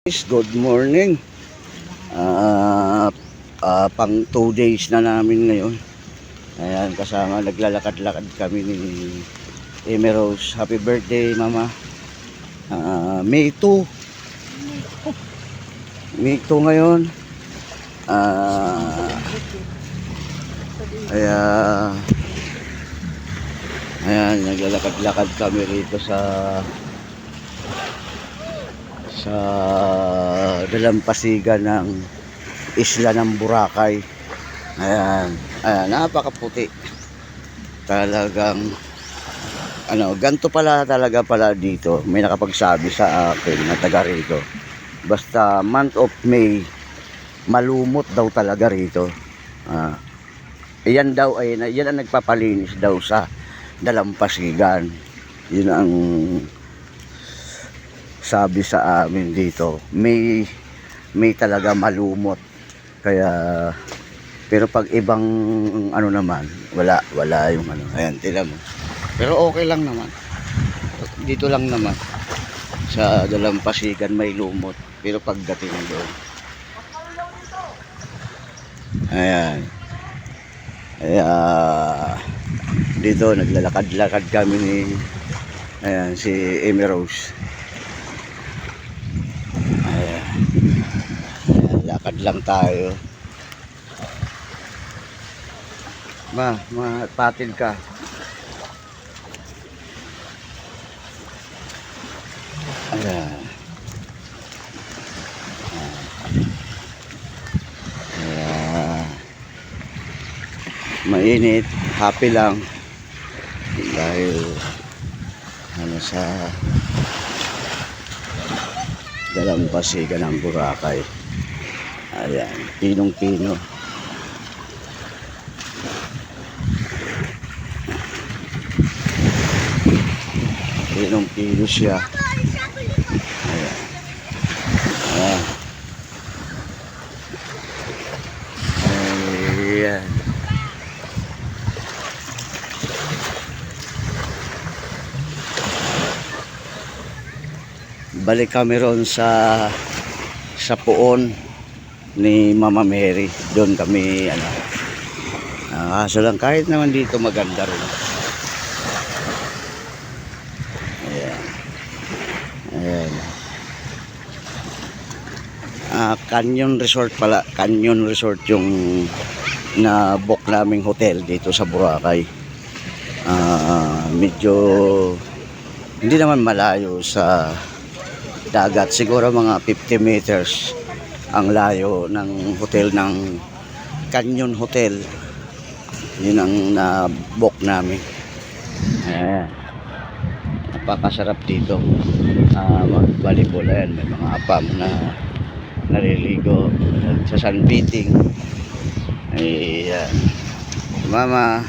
Good morning. Pang 2 days na namin ngayon. Ayan, kasama naglalakad-lakad kami ni Emerose. Happy birthday, Mama. May 2. May 2 ngayon. Ayan, naglalakad-lakad kami rito sa dalampasigan ng isla ng Boracay. Ayan, napakaputi. Talagang ganito pala talaga dito. May nakapagsabi sa akin na taga rito. Basta month of May, malumot daw talaga rito. Yan ang nagpapalinis daw sa dalampasigan. Yun ang sabi sa amin dito. May talaga malumot. Kaya pero pag ibang naman, wala yung ayan, tingnan mo. Pero okay lang naman. Dito lang naman sa dalampasigan may lumot. Pero pagdating doon, ayan. Dito naglalakad-lakad kami ni si Emerose. Lakad lang tayo. Patid ka. Ayan. Mainit, happy lang dahil sa dalampasigan ng Boracay. Ayan, pinong-pino. Pinong-pino siya. Ayan. Ayan. Balik kami ron sa puon ni Mama Mary. Doon kami kaso lang kahit naman dito maganda rin. Ayan. Canyon Resort pala. Canyon Resort yung na-book naming hotel dito sa Boracay. Medyo hindi naman malayo sa dagat. Siguro mga 50 meters ang layo ng hotel ng Canyon Hotel. Yun ang na-book namin. Ayan. Napakasarap dito. Mag-volleyball. Ayan, may mga apam na naliligo sa sunbathing. Ayan. Mama.